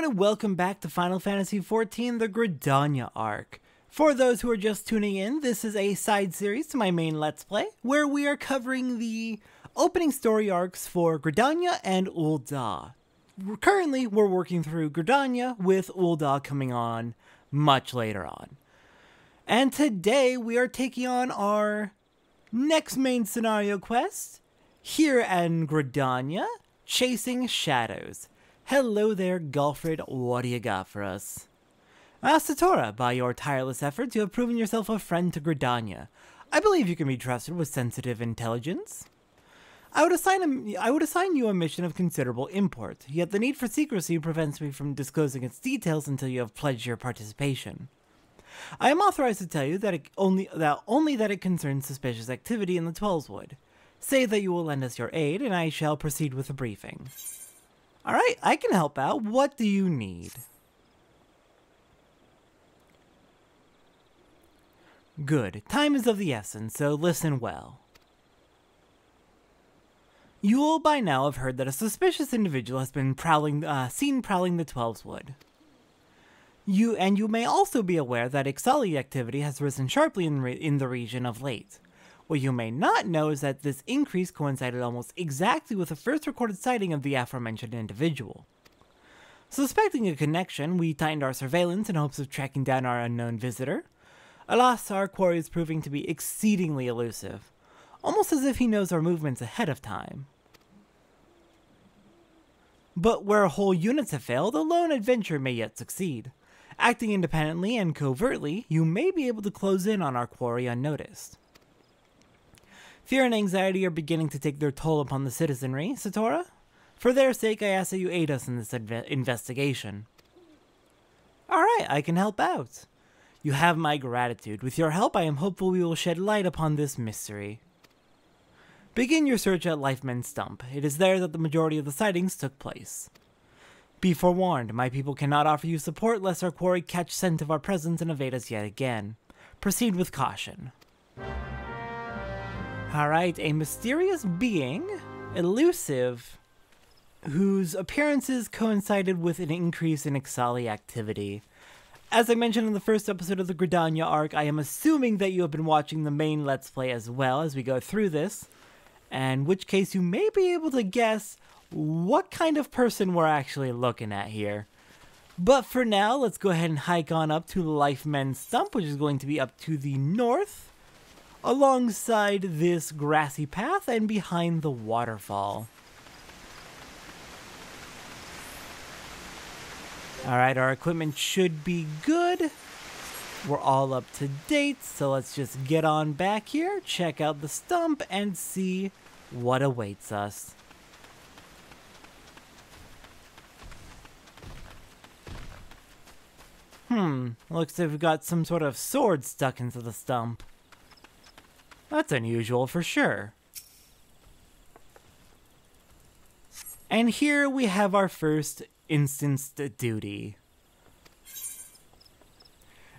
and welcome back to Final Fantasy XIV, the Gridania arc. For those who are just tuning in, this is a side series to my main Let's Play, where we are covering the opening story arcs for Gridania and Ul'dah. Currently, we're working through Gridania, with Ul'dah coming on much later on. And today, we are taking on our next main scenario quest, here in Gridania, Chasing Shadows. Hello there, Gulfred, what do you got for us? Satora, by your tireless efforts, you have proven yourself a friend to Gridania. I believe you can be trusted with sensitive intelligence. I would assign you a mission of considerable import, yet the need for secrecy prevents me from disclosing its details until you have pledged your participation. I am authorized to tell you that only that it concerns suspicious activity in the Twelveswood. Say that you will lend us your aid, and I shall proceed with the briefing. Alright, I can help out. What do you need? Good. Time is of the essence, so listen well. You will by now have heard that a suspicious individual has been seen prowling the Twelveswood. You may also be aware that Ixali activity has risen sharply in the region of late. What you may not know is that this increase coincided almost exactly with the first recorded sighting of the aforementioned individual. Suspecting a connection, we tightened our surveillance in hopes of tracking down our unknown visitor. Alas, our quarry is proving to be exceedingly elusive, almost as if he knows our movements ahead of time. But where whole units have failed, a lone adventurer may yet succeed. Acting independently and covertly, you may be able to close in on our quarry unnoticed. Fear and anxiety are beginning to take their toll upon the citizenry, Satora. For their sake, I ask that you aid us in this investigation. Alright, I can help out. You have my gratitude. With your help, I am hopeful we will shed light upon this mystery. Begin your search at Lifeman's Stump. It is there that the majority of the sightings took place. Be forewarned, my people cannot offer you support lest our quarry catch scent of our presence and evade us yet again. Proceed with caution. Alright, a mysterious being, elusive, whose appearances coincided with an increase in Ixali activity. As I mentioned in the first episode of the Gridania arc, I am assuming that you have been watching the main Let's Play as well as we go through this, in which case you may be able to guess what kind of person we're actually looking at here. But for now, let's go ahead and hike on up to Lifeman's Stump, which is going to be up to the north, alongside this grassy path and behind the waterfall. Alright, our equipment should be good. We're all up to date, so let's just get on back here, check out the stump, and see what awaits us. Looks like we've got some sort of sword stuck into the stump. That's unusual for sure. And here we have our first instanced duty.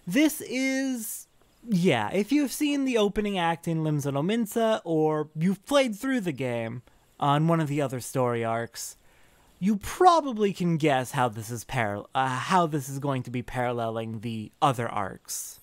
This is, yeah, if you've seen the opening act in Limsa no Minsa, or you've played through the game on one of the other story arcs, you probably can guess how this is going to be paralleling the other arcs.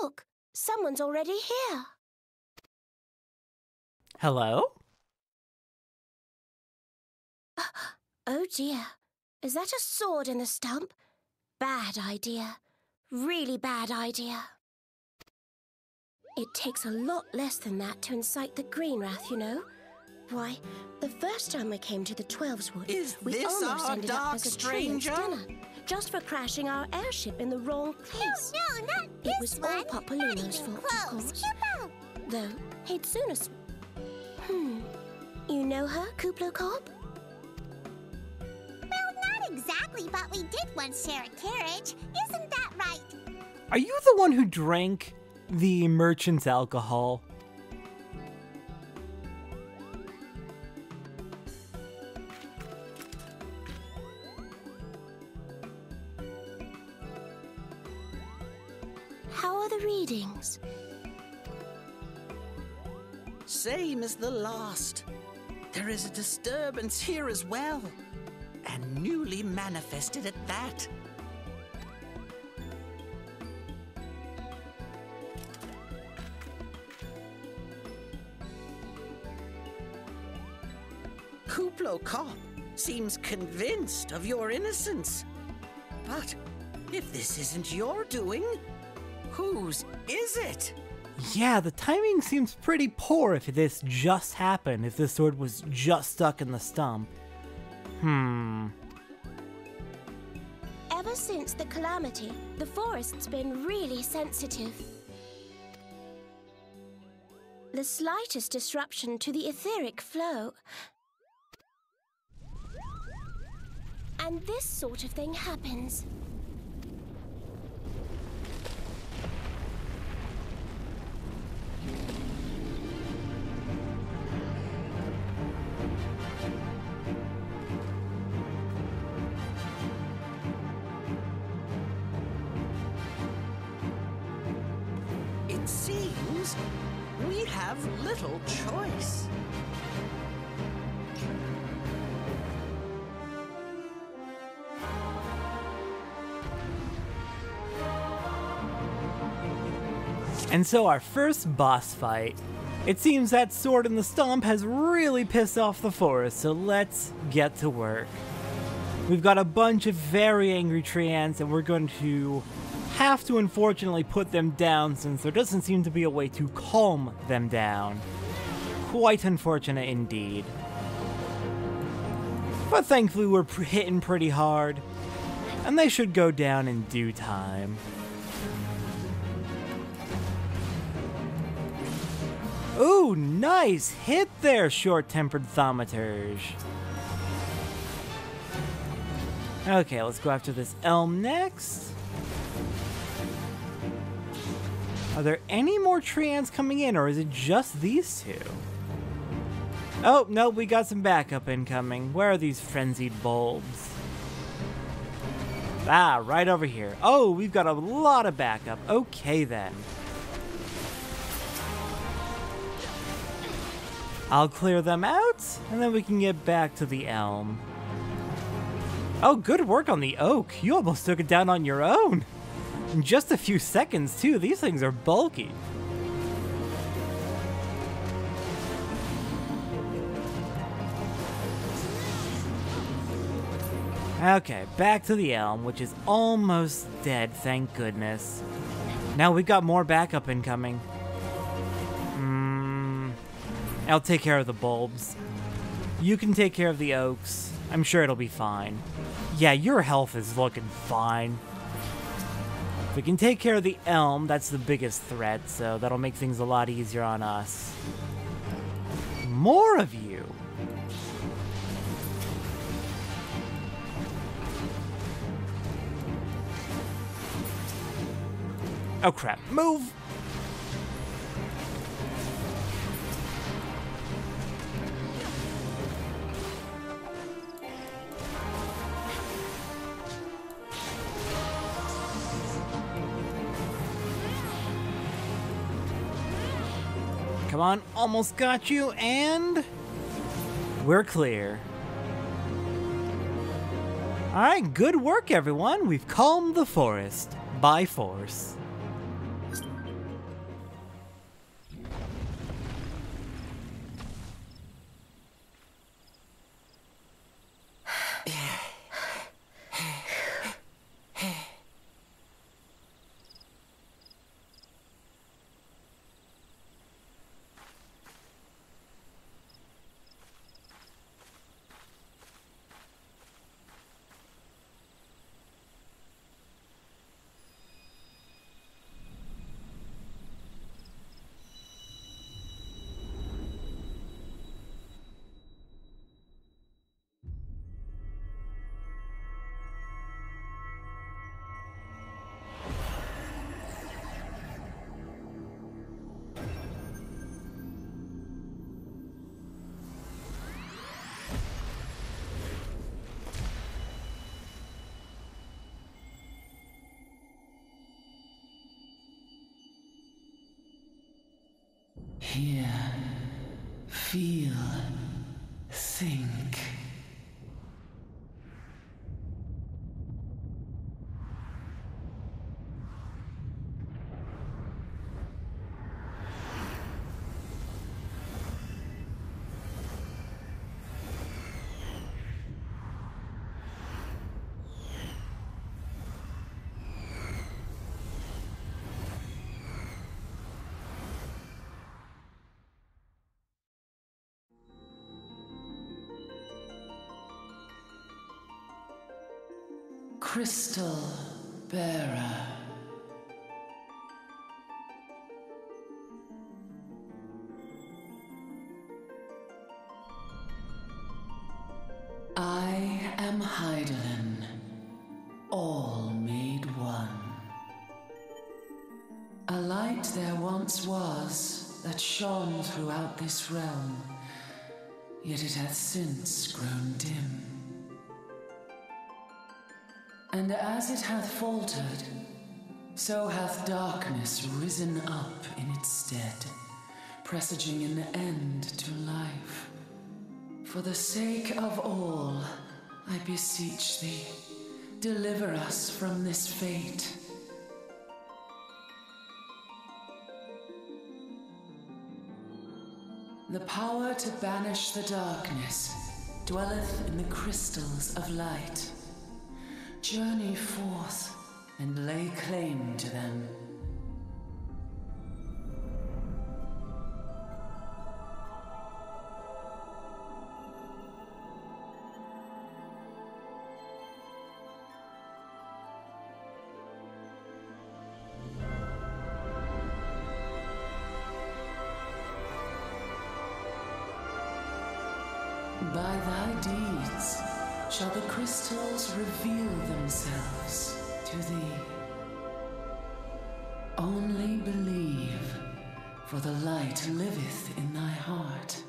Look, someone's already here. Hello? Oh dear, is that a sword in the stump? Bad idea. Really bad idea. It takes a lot less than that to incite the Green Wrath, you know. Why, the first time we came to the Twelveswood, we almost ended up as a train's dinner, just for crashing our airship in the wrong place. No, not this It was all Papaluno's fault, of course. Though, he'd sooner... You know her, Kuplo Cobb? Well, not exactly, but we did once share a carriage. Isn't that right? Are you the one who drank the merchant's alcohol? How are the readings? Same as the last. There is a disturbance here as well. And newly manifested at that. Kuplo Cop seems convinced of your innocence. But if this isn't your doing, whose is it? Yeah, the timing seems pretty poor if this just happened, if this sword was just stuck in the stump. Ever since the calamity, the forest's been really sensitive. The slightest disruption to the etheric flow, and this sort of thing happens. It seems we have little choice. And so our first boss fight. It seems that sword in the stump has really pissed off the forest, so let's get to work. We've got a bunch of very angry tree ants, and we're going to have to unfortunately put them down since there doesn't seem to be a way to calm them down. Quite unfortunate indeed. But thankfully we're hitting pretty hard, and they should go down in due time. Ooh, nice hit there, short-tempered thaumaturge. Okay, let's go after this elm next. Are there any more tree ants coming in, or is it just these two? Oh, no, we got some backup incoming. Where are these frenzied bulbs? Ah, right over here. Oh, we've got a lot of backup. Okay, then. I'll clear them out, and then we can get back to the elm. Oh, good work on the oak. You almost took it down on your own. In just a few seconds, too. These things are bulky. Okay, back to the elm, which is almost dead, thank goodness. Now we've got more backup incoming. I'll take care of the bulbs. You can take care of the oaks. I'm sure it'll be fine. Yeah, your health is looking fine. If we can take care of the elm, that's the biggest threat, so that'll make things a lot easier on us. More of you! Oh crap, move! Come on, almost got you, and we're clear. Alright, good work everyone. We've calmed the forest by force. Hear, feel, think. Crystal Bearer. I am Hydaelyn, all made one. A light there once was that shone throughout this realm, yet it hath since grown dim. And as it hath faltered, so hath darkness risen up in its stead, presaging an end to life. For the sake of all, I beseech thee, deliver us from this fate. The power to banish the darkness dwelleth in the crystals of light. Journey forth and lay claim to them. By thy deeds shall the crystals reveal themselves to thee. Only believe, for the light liveth in thy heart.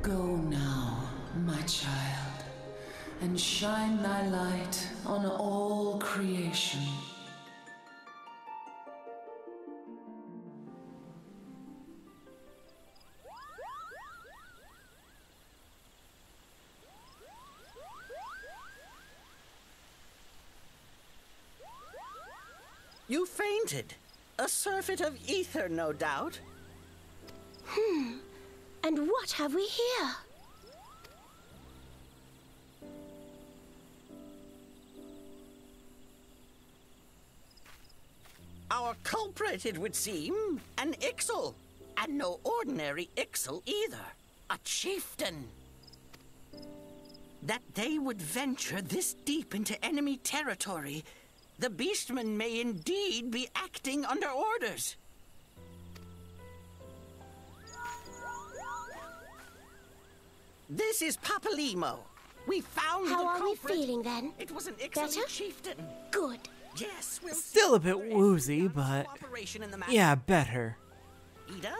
Go now, my child, and shine thy light on all creation. You fainted. A surfeit of ether, no doubt. And what have we here? Our culprit, it would seem, an Ixal. And no ordinary Ixal either. A chieftain. That they would venture this deep into enemy territory, the beastmen may indeed be acting under orders. This is Papalimo. We found How the are we culprit. feeling then? It was an Better? excellent chieftain. Good. Yes, we'll Still see a bit where woozy, there's but cooperation in the matter. yeah, better. Ida?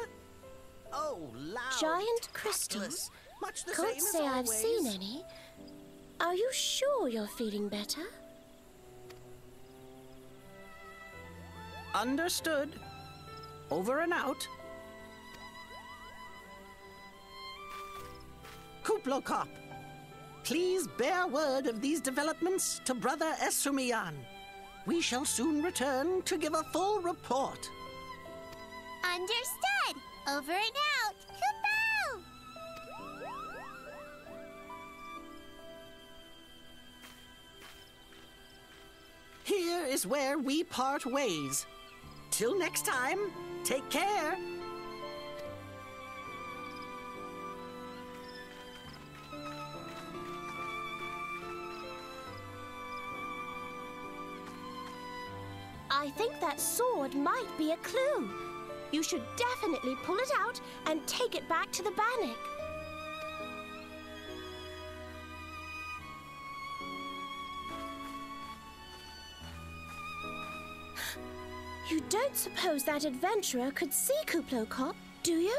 Oh, loud. Giant crystals? tactless, Much the Can't same as say I've always. seen any. Are you sure you're feeling better? Understood. Over and out. Kuplokop, please bear word of these developments to Brother Esumiyan. We shall soon return to give a full report. Understood. Over and out. Kupo! Here is where we part ways. Till next time, take care. I I think that sword might be a clue. You should definitely pull it out and take it back to the Bannock. You don't suppose that adventurer could see Kuplokop, do you?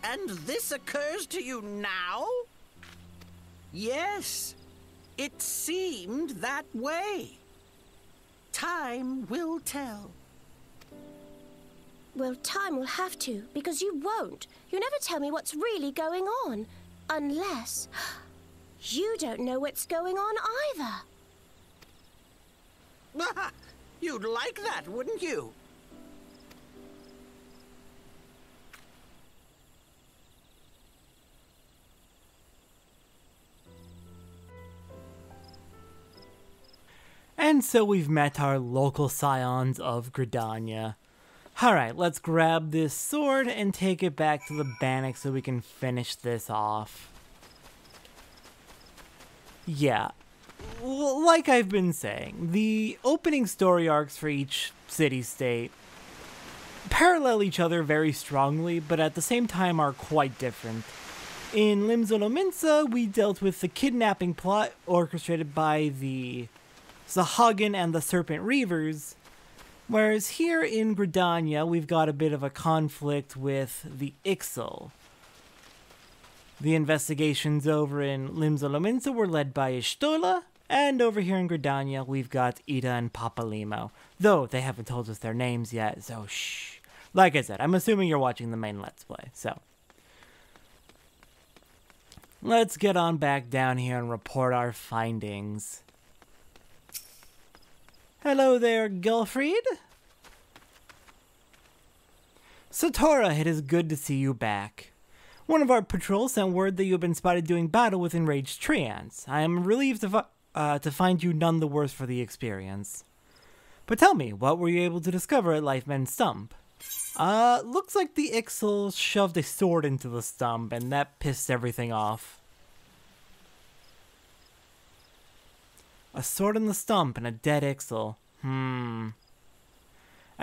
And this occurs to you now? Yes, it seemed that way. Time will tell. Well, time will have to, because you won't. You never tell me what's really going on. Unless you don't know what's going on either. You'd like that, wouldn't you? And so we've met our local scions of Gridania. Alright, let's grab this sword and take it back to the Bannock so we can finish this off. Yeah, like I've been saying, the opening story arcs for each city-state parallel each other very strongly, but at the same time are quite different. In Limzolominsa, we dealt with the kidnapping plot orchestrated by the Sahagin and the Serpent Reavers, whereas here in Gridania, we've got a bit of a conflict with the Ixal. The investigations over in Limzolominsa were led by Ishtola, and over here in Gridania, we've got Ida and Papalimo, though they haven't told us their names yet, so shh. Like I said, I'm assuming you're watching the main Let's Play, so. Let's get on back down here and report our findings. Hello there, Gelfried. Satora, it is good to see you back. One of our patrols sent word that you have been spotted doing battle with enraged tree ants. I am relieved to find you none the worse for the experience. But tell me, what were you able to discover at Lifeman's Stump? Looks like the Ixal shoved a sword into the stump, and that pissed everything off. A sword in the stump and a dead Ixal. I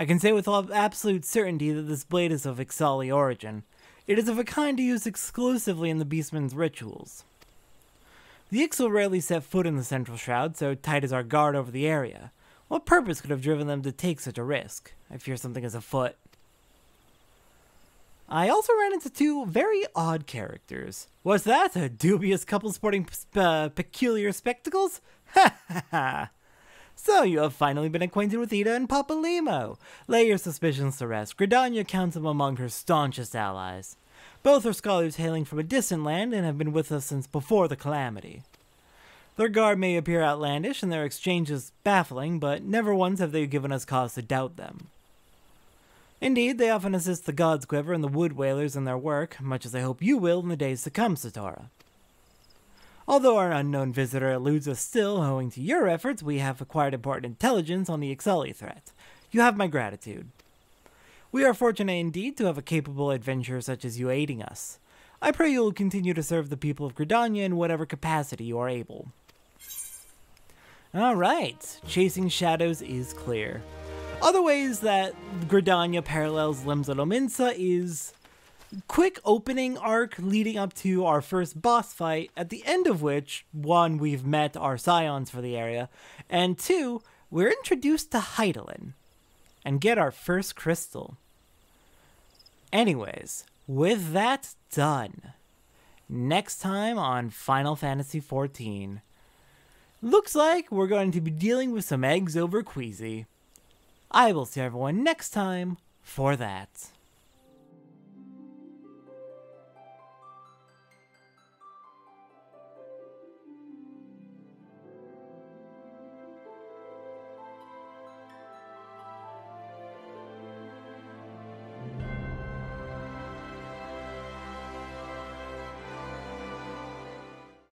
can say with absolute certainty that this blade is of Ixali origin. It is of a kind used exclusively in the Beastman's rituals. The Ixal rarely set foot in the Central Shroud, so tight is our guard over the area. What purpose could have driven them to take such a risk? I fear something is afoot. I also ran into two very odd characters. What's that? A dubious couple sporting peculiar spectacles? Ha ha ha! So you have finally been acquainted with Ida and Papalimo. Lay your suspicions to rest. Gridania counts them among her staunchest allies. Both are scholars hailing from a distant land and have been with us since before the calamity. Their garb may appear outlandish and their exchanges baffling, but never once have they given us cause to doubt them. Indeed, they often assist the God's Quiver and the Wood Whalers in their work, much as I hope you will in the days to come, Satora. Although our unknown visitor eludes us still, owing to your efforts, we have acquired important intelligence on the Ixali threat. You have my gratitude. We are fortunate indeed to have a capable adventurer such as you aiding us. I pray you will continue to serve the people of Gridania in whatever capacity you are able. Alright, chasing shadows is clear. Other ways that Gridania parallels Limzolominsa is quick opening arc leading up to our first boss fight, at the end of which, one, we've met our scions for the area, and two, we're introduced to Heidelin and get our first crystal. Anyways, with that done, next time on Final Fantasy XIV, looks like we're going to be dealing with some eggs over Queasy. I will see everyone next time for that.